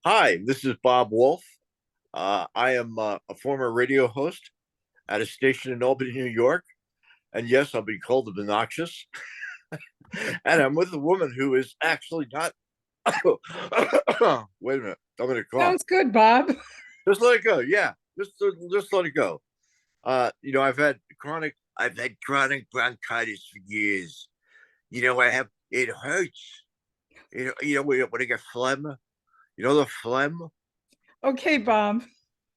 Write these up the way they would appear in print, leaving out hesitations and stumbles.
Hi, this is Bob Wolf. I am a former radio host at a station in Albany, New York. And yes, I'll be called obnoxious. And I'm with a woman who is actually not. Wait a minute. I'm going to cough. Sounds good, Bob. Just let it go. Yeah. Just let it go. I've had chronic bronchitis for years. It hurts. When I get phlegm, the phlegm, Okay, Bob.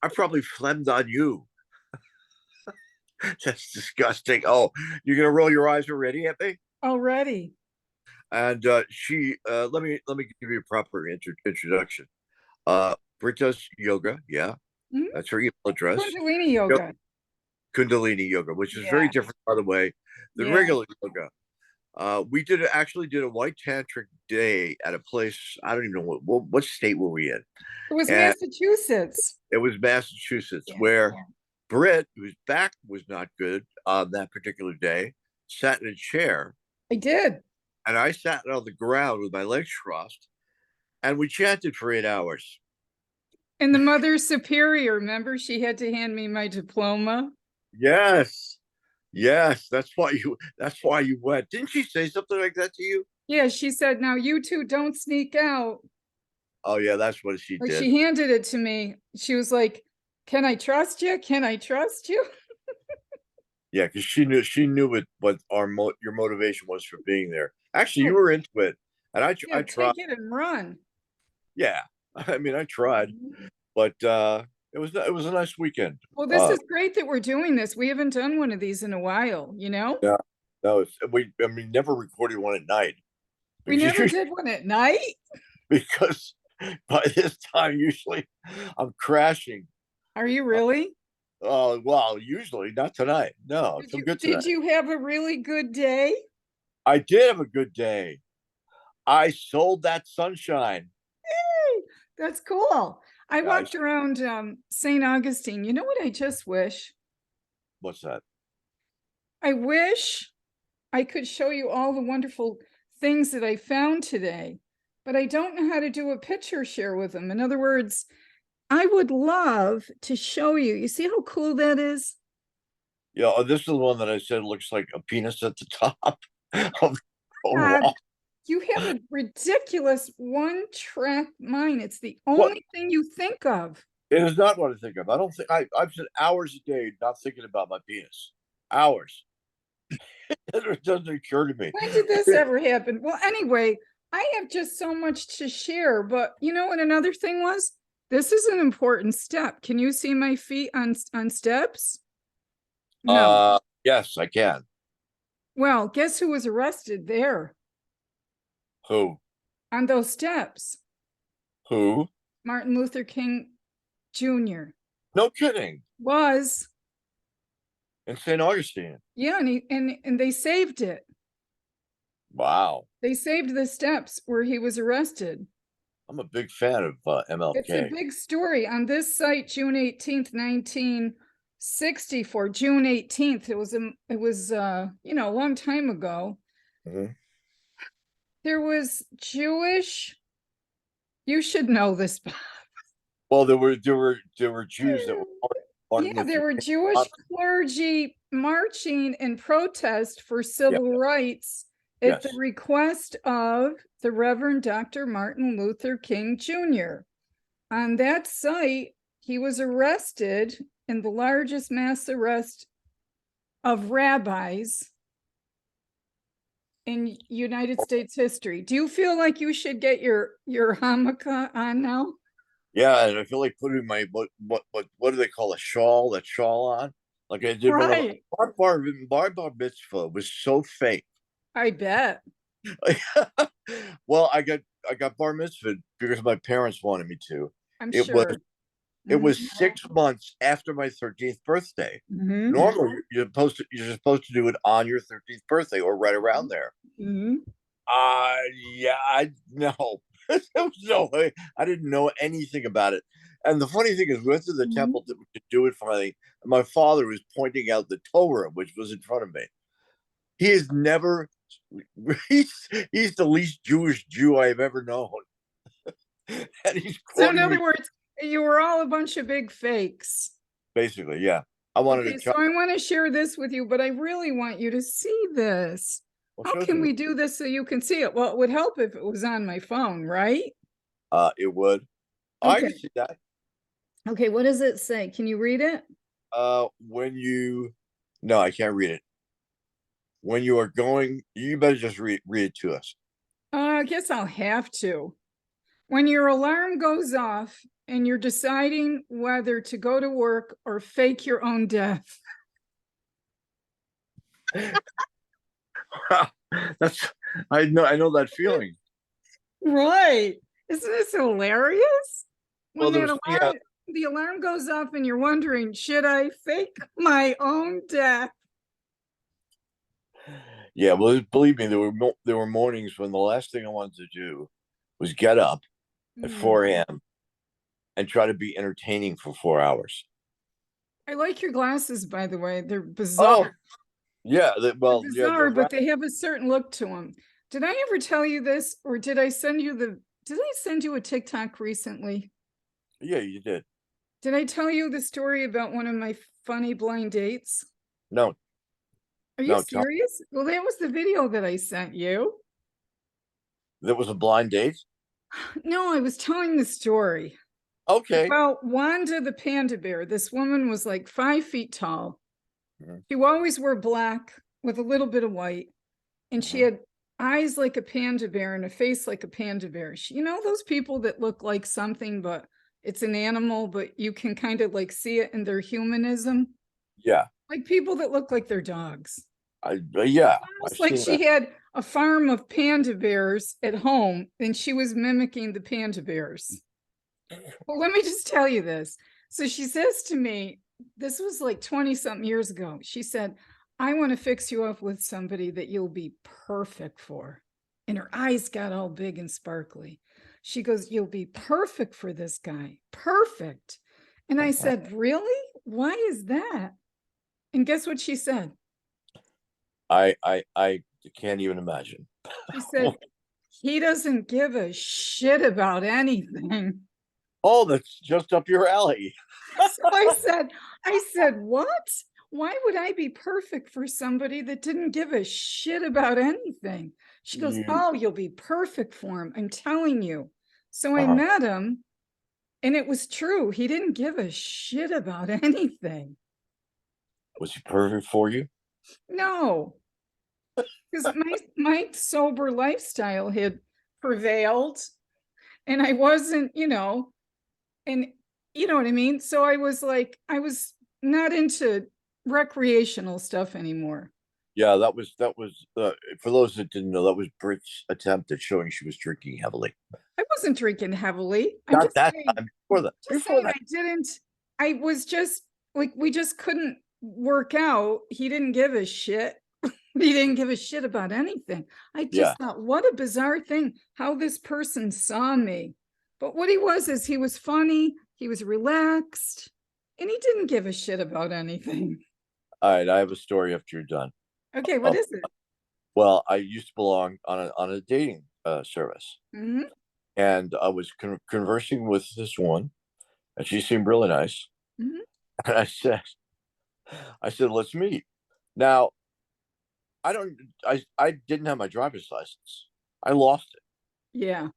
I probably phlegmed on you. That's disgusting. Oh, you're gonna roll your eyes already at me? Already. And she let me give you a proper introduction. Brit does yoga, yeah, Hmm? that's her email address. Kundalini Yo- yoga. Kundalini yoga, which is very Yeah. different, by the way, than Yeah. regular yoga. We actually did a white tantric day at a place. I don't even know what state were we in, It was and Massachusetts. it was Massachusetts, Yeah. where Yeah. Brit, whose back was not good on that particular day, sat in a chair, I did. and I sat on the ground with my legs crossed, and we chanted for 8 hours. And the Mother Superior, remember, she had to hand me my diploma. Yes, yes, that's why you went. Didn't she say something like that to you? Yeah, she said, now you two don't sneak out. Oh yeah, that's what she Or did. she handed it to me. She was like, can I trust you? Can I trust you? Yeah, because she knew what your motivation was for being there. Actually, you Yeah, were into it, and yeah, I tried. take it and run. Yeah, I mean, I tried, Mhm. but it was a nice weekend. Well, this is great that we're doing this. We haven't done one of these in a while, you know? Yeah, no, I mean, never recorded one at night We because never did one at night. because by this time usually I'm crashing. Are you really? Well, usually not tonight. No, I Did feel you good did tonight. you have a really good day? I did have a good day. I sold that sunshine. Hey, that's cool. I I walked around St. Augustine. You know what I just wish? What's that? I wish I could show you all the wonderful things that I found today, but I don't know how to do a picture share with them. In other words, I would love to show you. You see how cool that is? Yeah, this is the one that I said looks like a penis at the top of the God, wall. you have a ridiculous one track mind. It's the What? only thing you think of. It is not what I think of. I don't think I've spent hours a day not thinking about my penis. Hours. It doesn't occur to me. When did this ever happen? Well, anyway, I have just so much to share. But you know what another thing was? This is an important step. Can you see my feet on steps? No. Yes, I can. Well, guess who was arrested there Who? on those steps? Who? Martin Luther King Jr. No kidding. was. In St. Augustine. Yeah, and they saved it. Wow. They saved the steps where he was arrested. I'm a big fan of It's a MLK. big story on this site, June 18th, 1964. June 18th. It was a long time ago. Mhm. There was Jewish, you should know this. Well, there were Jews that were Martin Yeah, there Luther were King. Jewish clergy marching in protest for Yeah. civil rights at the Yes. request of the Reverend Dr. Martin Luther King Jr. On that site, he was arrested in the largest mass arrest of rabbis in United States history. Do you feel like you should get your hamaka on now? Yeah, and I feel like putting my what do they call a shawl? That shawl on, like I did. But Right. bar mitzvah was so fake. I bet. Well, I got bar mitzvah because my parents wanted me to. I'm It was sure. it Mhm. was 6 months after my 13th birthday. Mhm. Normally, you're supposed to do it on your 13th birthday or right around there. Mhm. Yeah, I no. There was no way. I didn't know anything about it. And the funny thing is, we went to the Mhm. temple to do it finally. And my father was pointing out the Torah, which was in front of me. He has never. He's he's the least Jewish Jew I've ever known. And he's So in quoting me other words, you were all a bunch of big fakes. basically. Yeah. I wanted Okay, to so I want to share this with you, but I really want you to see this. well, How show it to can me. we do this so you can see it? Well, it would help if it was on my phone, right? It would. I Okay. can see that. Okay, what does it say? Can you read it? When you no, I can't read it. When you are going, you better just read it to us. I guess I'll have to. When your alarm goes off and you're deciding whether to go to work or fake your own death. That's I know that feeling. Right. Isn't this hilarious? Well, When there that was yeah, alarm, the alarm goes off and you're wondering, should I fake my own death? yeah. Well, believe me, there were mornings when the last thing I wanted to do was get up at Hmm. 4 a.m. and try to be entertaining for 4 hours. I like your glasses, by the way. They're bizarre. Oh, yeah. They're Well, yeah, bizarre, but they have a certain look to them. Did I ever tell you this, or did I send you a TikTok recently? yeah, you did. Did I tell you the story about one of my funny blind dates? No, Are you no, tell serious? Well, that was the video that I sent you. that was a blind date. No, I was telling the story Okay. about Wanda the panda bear. This woman was like 5 feet tall. Mhm, She always wore black with a little bit of white, and she mhm. had eyes like a panda bear and a face like a panda bear. You know those people that look like something, but it's an animal, but you can kind of like see it in their humanism, Yeah, like people that look like their dogs. yeah, I've Almost like seen that. she had a farm of panda bears at home and she was mimicking the panda bears. Well, let me just tell you this. So she says to me, this was like 20 something years ago. She said, I want to fix you up with somebody that you'll be perfect for. And her eyes got all big and sparkly. She goes, you'll be perfect for this guy. Perfect. And I said, really? Why is that? And guess what she said? I can't even imagine. She said, he doesn't give a shit about anything. Oh, that's just up your alley. So I said, what? Why would I be perfect for somebody that didn't give a shit about anything? She goes, You oh, you'll be perfect for him. I'm telling you. So I uh met him and it was true. He didn't give a shit about anything. was he perfect for you? No, because my sober lifestyle had prevailed and I wasn't, and you know what I mean? So I was like, I was not into recreational stuff anymore. Yeah, that was for those that didn't know, that was Brit's attempt at showing she was drinking heavily. I wasn't drinking heavily. I'm Not just that saying, time, before that. just Before saying that. I didn't, I was just like, we just couldn't work out. He didn't give a shit. He didn't give a shit about anything. I Yeah. just thought, what a bizarre thing how this person saw me. But what he was is he was funny, he was relaxed, and he didn't give a shit about anything. All right, I have a story after you're done. Okay, what Oh, is it? well, I used to belong on a dating service, Mm-hmm. and I was conversing with this woman, and she seemed really nice. Mm-hmm. And I said, let's meet. Now, I don't, I didn't have my driver's license. I lost it, Yeah.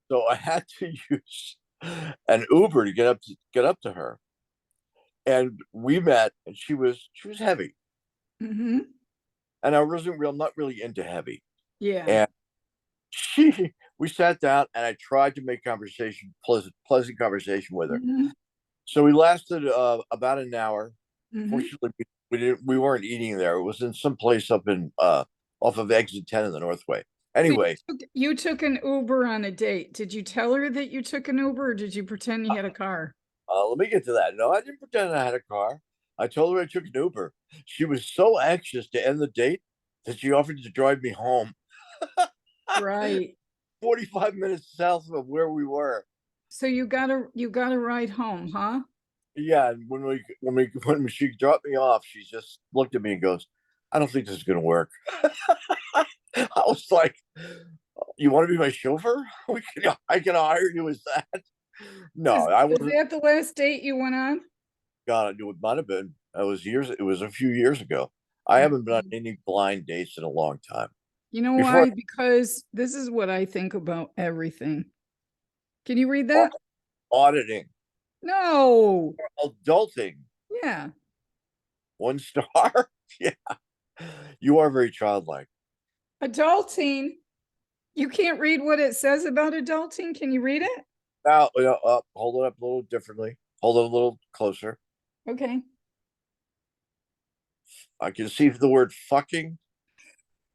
so I had to use an Uber to get up to her. And we met, and she was heavy, Mm-hmm. and I wasn't real, not really into heavy. Yeah. And we sat down, and I tried to make pleasant conversation with her. Mm-hmm. So we lasted about an hour. Mm-hmm. Fortunately, we weren't eating there. It was in some place up in off of exit 10 in the Northway. So Anyway, you took an Uber on a date. Did you tell her that you took an Uber or did you pretend you had a car? let me get to that. No, I didn't pretend I had a car. I told her I took an Uber. She was so anxious to end the date that she offered to drive me home Right. 45 minutes south of where we were. So you got a ride home, huh? Yeah, and when she dropped me off, she just looked at me and goes, "I don't think this is going to work." I was like, You want to be my chauffeur? I can hire you as that. No, I Is wasn't. that the last date you went on? God, I knew it might have been. That was years. It was a few years ago. I haven't been on any blind dates in a long time. You know Before why? Because this is what I think about everything. Can you read I, that? auditing, No. adulting, Yeah. 1 star. Yeah, you are very childlike. Adulting. You can't read what it says about adulting. Can you read it? Now, hold it up a little differently. Hold it a little closer. Okay. I can see the word fucking,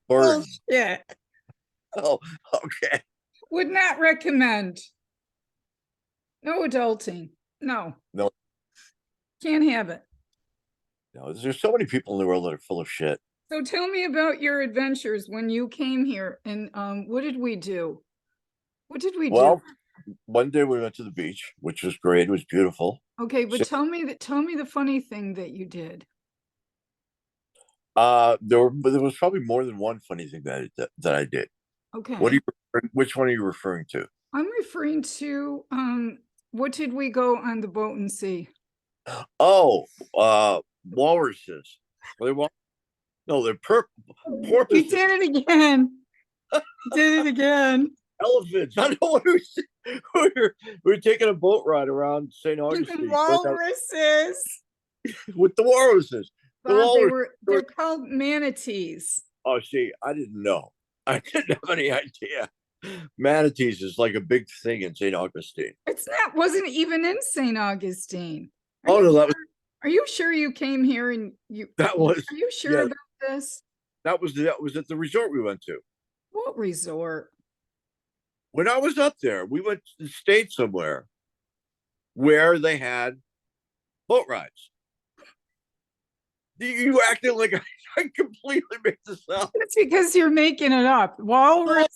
Well, burden. yeah. Oh, okay. Would not recommend. No adulting. No. No, Can't have it. no. There's so many people in the world that are full of shit. So tell me about your adventures when you came here and what did we do? What did we do? Well, one day we went to the beach, which was great. It was beautiful. Okay, but So, tell me the funny thing that you did. but there was probably more than one funny thing that I did. What are Okay. you? Which one are you referring to? I'm referring to what did we go on the boat and see? Oh, walruses. Well, no, they're You porpoises, did it again. You did it again. elephants. I know what we were taking a boat ride around St. Augustine Walruses. with the walruses. The Bob, walrus. they're called manatees. Oh, see, I didn't know. I didn't have any idea. Manatees is like a big thing in St. Augustine. It's not wasn't even in St. Augustine. Are Oh you no, are you sure you came here and you that was are you sure yeah, about this? that was at the resort we went to. What resort? When I was up there, we went to stayed somewhere where they had boat rides. You acting like I completely made this up. It's because you're making it up. Walruses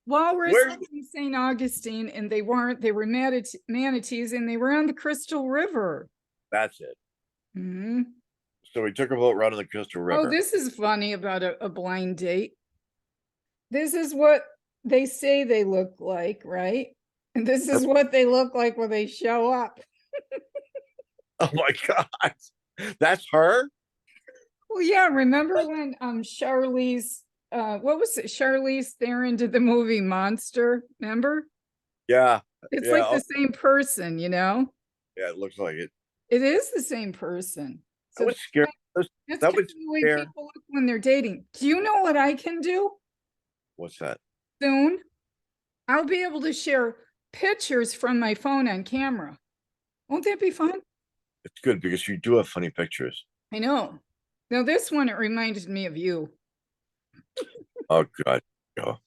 Where in St. Augustine, and they weren't, they were manatees, and they were on the Crystal River. that's it. Hmm. So we took a boat ride on the Crystal Oh, River. this is funny about a blind date. This is what they say they look like, right? And this is what they look like when they show up. Oh my god, that's her. Well, yeah, remember when Charlize what was it? Charlize Theron did the movie Monster, remember? Yeah, It's yeah, like the same person, you know? yeah. It looks like it. It is the same person. That So was scary. that's That kind was of the way scary. people look when they're dating. Do you know what I can do What's that? soon? I'll be able to share pictures from my phone on camera. Won't that be fun? It's good because you do have funny pictures. I know. Now this one, it reminded me of you. Oh god, oh.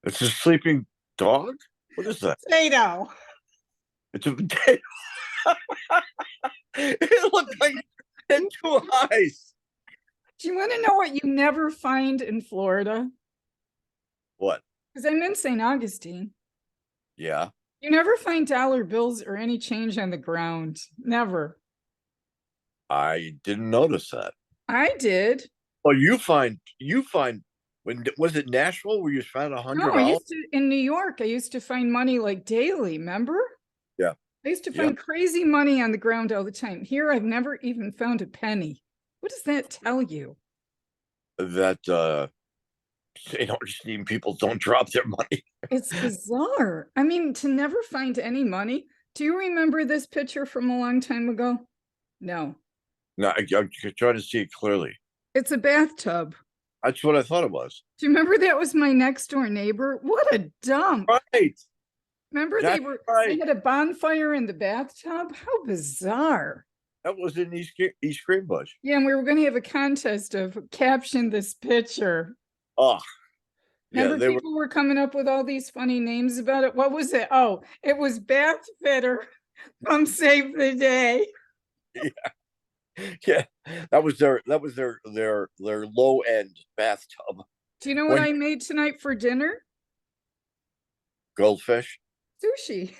It's a sleeping dog. What is that? Potato. It's a potato. It looked like it had 2 eyes. Do you want to know what you never find in Florida? What? Because I'm in St. Augustine. Yeah, You never find dollar bills or any change on the ground. Never. I didn't notice that. I did. Oh, you find when was it Nashville where you found a No, hundred I dollars? used to in New York, I used to find money like daily, remember? Yeah, I used to yeah. find crazy money on the ground all the time. Here, I've never even found a penny. What does that tell you? That St. Augustine people don't drop their money. It's bizarre. I mean, to never find any money. Do you remember this picture from a long time ago? No, No, I'm trying to see it clearly. it's a bathtub. That's what I thought it was. Do you remember that was my next door neighbor? What a dump. Right. Remember That's they right. had a bonfire in the bathtub? How bizarre. That was in East Greenbush. Yeah, and we were going to have a contest of caption this picture. Oh, yeah, Remember they were. people were coming up with all these funny names about it? What was it? Oh, it was Bath Fitter from Save the Day. Yeah, that was their low end bathtub. Do you know what When I made tonight for dinner? goldfish, Sushi.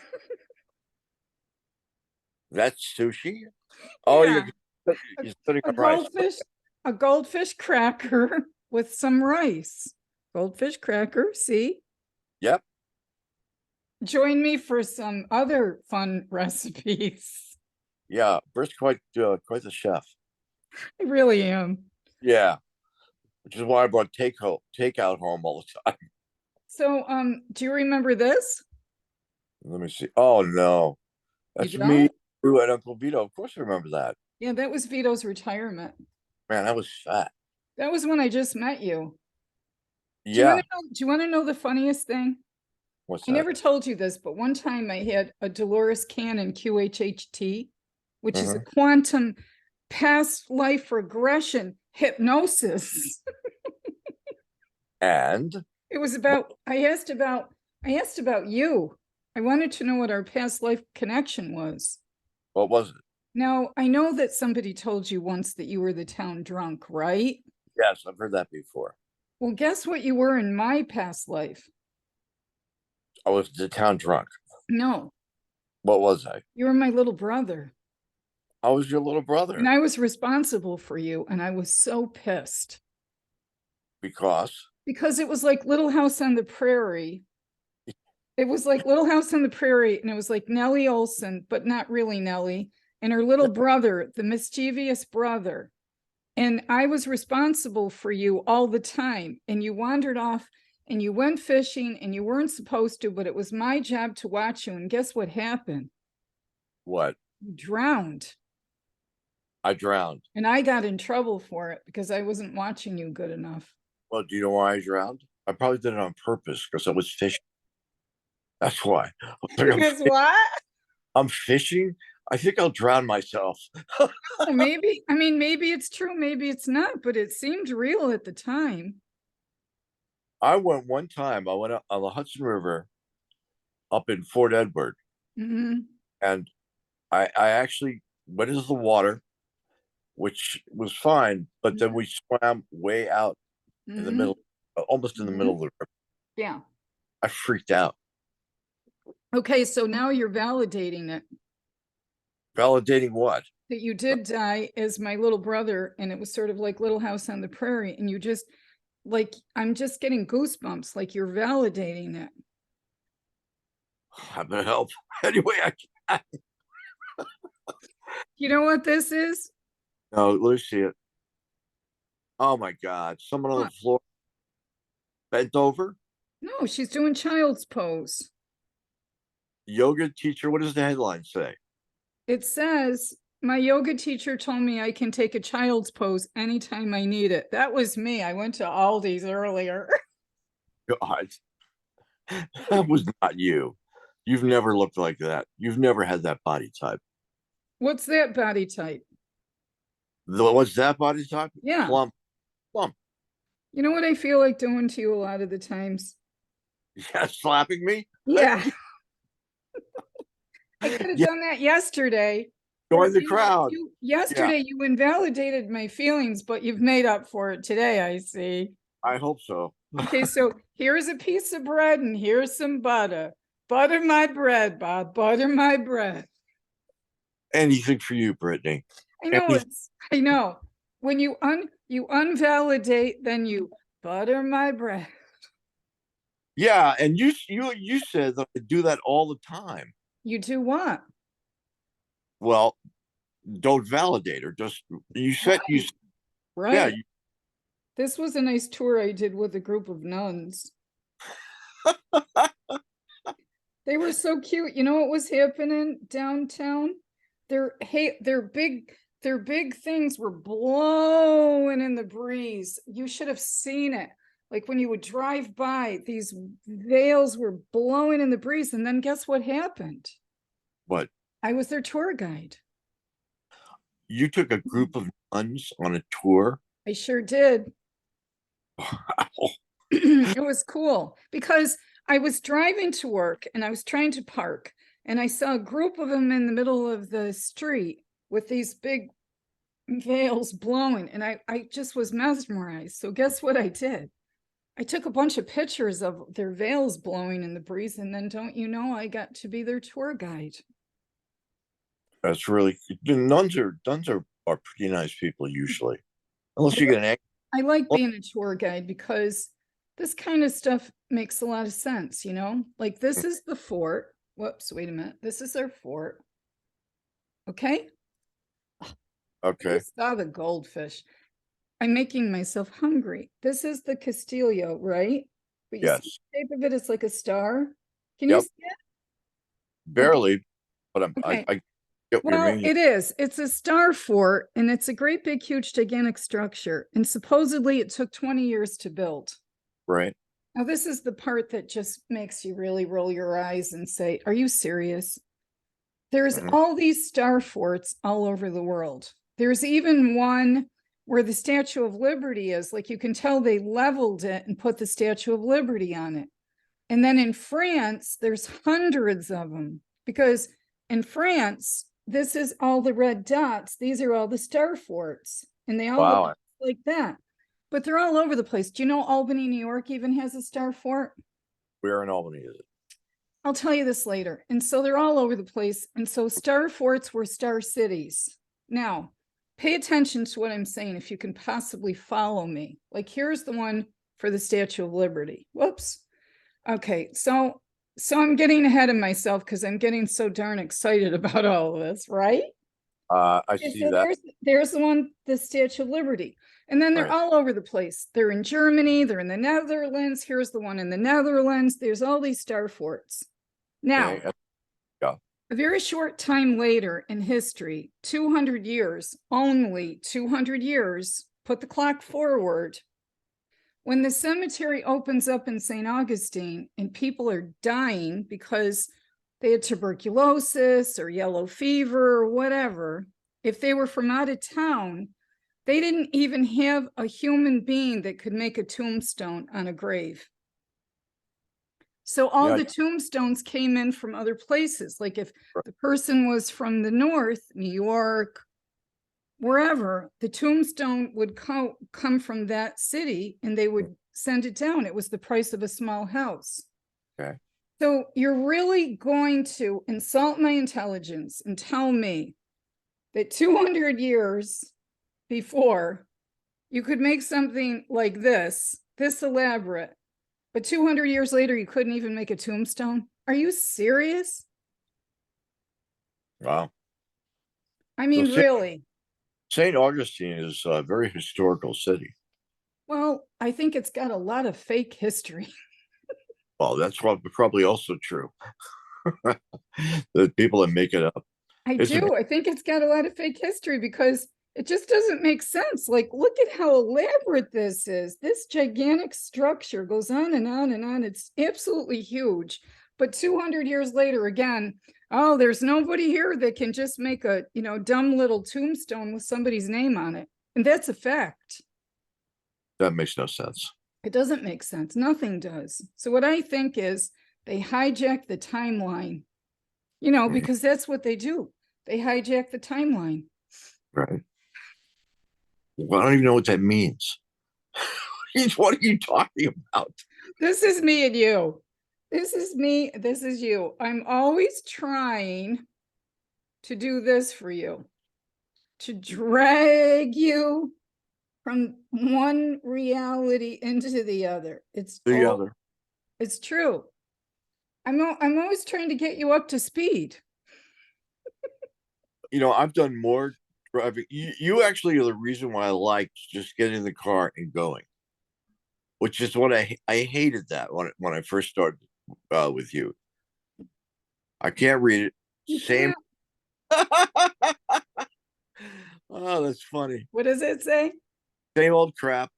that's sushi. Oh, Yeah, you're a, you're sitting a on rice. goldfish, a goldfish cracker with some rice. Goldfish cracker, see? Yep. Join me for some other fun recipes. Yeah. Brit's quite the chef. I really am. Yeah. Which is why I brought takeout home all the time. So, do you remember this? Let me see. Oh no. You That's me, don't? you, and Uncle Vito. Of course I remember that. Yeah, that was Vito's retirement. Man, I was fat. That was when I just met you. Do you want Yeah. to know? Do you want to know the funniest thing? What's I that? never told you this, but one time I had a Dolores Cannon QHHT, which is a Mhm. quantum past life regression hypnosis. And It was about, I asked about you. I wanted to know what our past life connection was. what was it? Now, I know that somebody told you once that you were the town drunk, right? Yes, I've heard that before. Well, guess what you were in my past life? I was the town drunk. No, What was I? you were my little brother. I was your little And brother I was responsible for you. And I was so pissed because because it was like Little House on the Prairie. It was like Little House on the Prairie. And it was like Nellie Olson, but not really Nellie, and her little brother, the mischievous brother. And I was responsible for you all the time. And you wandered off and you went fishing and you weren't supposed to, but it was my job to watch you. And guess what happened? what? You drowned. I drowned. And I got in trouble for it because I wasn't watching you good enough. Well, do you know why I drowned? I probably did it on purpose because I was fishing. That's why. Because what? I'm fishing. I think I'll drown myself. Well, maybe, I mean, maybe it's true, maybe it's not, but it seemed real at the time. I went one time. I went up on the Hudson River up in Fort Edward, Mhm. and I actually went into the water, which was fine. But then we swam way out in the Mhm. middle, almost in the middle Mhm. of the river. Yeah. I freaked out. Okay, so now you're validating it Validating what? that you did die as my little brother, and it was sort of like Little House on the Prairie, and you just like I'm just getting goosebumps, like you're validating it. I'm gonna help anyway. I can. You know what this is? No, let me see it. Oh my God! Someone on the What? floor bent over. No, she's doing child's pose. Yoga teacher. What does the headline say? It says, my yoga teacher told me I can take a child's pose anytime I need it. That was me. I went to Aldi's earlier. God, that was not you. You've never looked like that. You've never had that body type. What's that body type? What's that body type? Yeah. Plump, plump. You know what I feel like doing to you a lot of the times? Yeah, slapping me. Yeah. I could have Yeah, done that yesterday. join the crowd. Yeah, Yesterday you invalidated my feelings, but you've made up for it today, I see. I hope so. Okay, so here's a piece of bread and here's some butter. Butter my bread, Bob. Butter my bread. Anything for you, Brittany. I know Anything. I know. When you unvalidate, then you butter my bread. Yeah, and you said that I do that all the time. You do what? Well, don't validate her. Just you said you. Yeah, Right. This was a nice tour I did with a group of nuns. They were so cute. You know what was happening downtown? Their big things were blowing in the breeze. You should have seen it. Like when you would drive by, these veils were blowing in the breeze. And then guess what happened? but I was their tour guide. you took a group of nuns on a tour. I sure did. It was cool because I was driving to work and I was trying to park and I saw a group of them in the middle of the street with these big veils blowing and I just was mesmerized. So guess what I did? I took a bunch of pictures of their veils blowing in the breeze and then don't you know I got to be their tour guide. That's really nuns are pretty nice people usually, unless you get an egg. I like being a tour guide because this kind of stuff makes a lot of sense, you know? Like this is the fort. Whoops, wait a minute. This is our fort. Okay. I Okay. saw the goldfish. I'm making myself hungry. This is the Castillo, right? But you see Yes. the shape of it, it's like a star. Can you Yep. see it? Okay. Barely, but Okay. I get what you Well, mean. it is. It's a star fort, and it's a great big, huge, gigantic structure. And supposedly it took 20 years to build. Right. Now, this is the part that just makes you really roll your eyes and say, are you serious? There's Mhm. all these star forts all over the world. There's even one where the Statue of Liberty is. Like you can tell they leveled it and put the Statue of Liberty on it. And then in France, there's hundreds of them because in France, this is all the red dots. These are all the star forts, and they all look Wow. like that. But they're all over the place. Do you know Albany, New York even has a star fort? Where in Albany is it? I'll tell you this later. And so they're all over the place. And so star forts were star cities. Now, pay attention to what I'm saying if you can possibly follow me. Like here's the one for the Statue of Liberty. Whoops. Okay, so I'm getting ahead of myself because I'm getting so darn excited about all of this, right? I Okay, see so that. there's the one, the Statue of Liberty. And then they're Right. all over the place. They're in Germany, they're in the Netherlands. Here's the one in the Netherlands. There's all these star forts. Okay. Now, Yeah. a very short time later in history, 200 years, only 200 years, put the clock forward. When the cemetery opens up in St. Augustine and people are dying because they had tuberculosis or yellow fever or whatever, if they were from out of town, they didn't even have a human being that could make a tombstone on a grave. So all Yeah. the tombstones came in from other places. Like if the person was from the north, New York, wherever, the tombstone would come from that city and they would send it down. It was the price of a small house. Okay. So you're really going to insult my intelligence and tell me that 200 years before you could make something like this elaborate, but 200 years later, you couldn't even make a tombstone? Are you serious? Wow. I So mean, really? St. Augustine is a very historical city. Well, I think it's got a lot of fake history. Well, that's probably also true. The people that make it up. I It's a, do. I think it's got a lot of fake history because it just doesn't make sense. Like, look at how elaborate this is. This gigantic structure goes on and on and on. It's absolutely huge. But 200 years later, again, oh, there's nobody here that can just make a, dumb little tombstone with somebody's name on it. And that's a fact. that makes no sense. It doesn't make sense. Nothing does. So what I think is they hijack the timeline, Mhm. because that's what they do. They hijack the timeline. Right. Well, I don't even know what that means. What are you talking about? This is me and you. This is me. This is you. I'm always trying to do this for you, to drag you from one reality into the other. The other. It's true. I'm always trying to get you up to speed. I've done more driving. You actually are the reason why I liked just getting in the car and going, which is what I hated that when I first started with you. I can't read it. You Same. can't. Oh, that's funny. What does it say? Same old crap.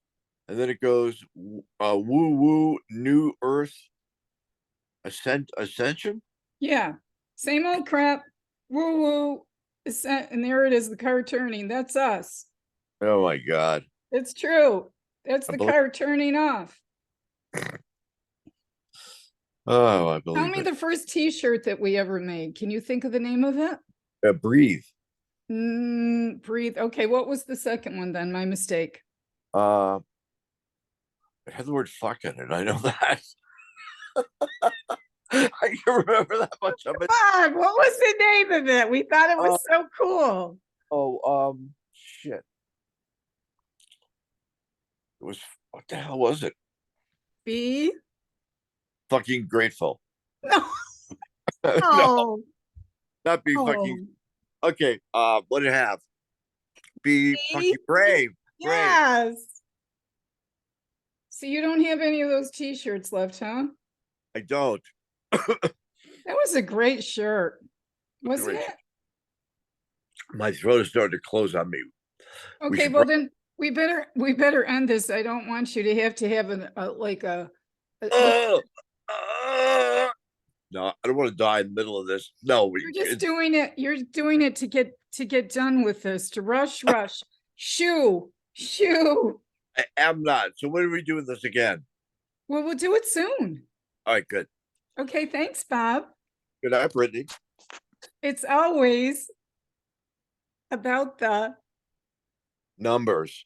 And then it goes woo woo new earth ascension. Yeah. Same old crap. Woo woo. And there it is, the car turning. That's us. Oh my god. It's true. That's I the believe car turning off. Oh, I Tell believe me it. the first t-shirt that we ever made. Can you think of the name of it? Breathe. Breathe. Okay, what was the second one then? My mistake. Uh it had the word fuck in it. I know that. I can remember that much of it. God, what was the name of it? We thought it Uh, was so cool. oh, shit. It was, what the hell was it? Be Fucking grateful. no, No, oh, not be fucking. oh, Okay. What did it have? Be be fucking brave. Brave. yes. So you don't have any of those t-shirts left, huh? I don't. That was a great shirt, wasn't Great. it? My throat is starting to close on me. We Okay, should. well then we better end this. I don't want you to have like a Oh, no, I don't want to die in the middle of this. No, you're just doing it. You're doing it to get done with this, to rush. Shoo, shoo. I am not. So when are we doing this again? Well, we'll do it soon. All right, good. Okay, thanks, Bob. Good night, Brittany. It's always about the Numbers.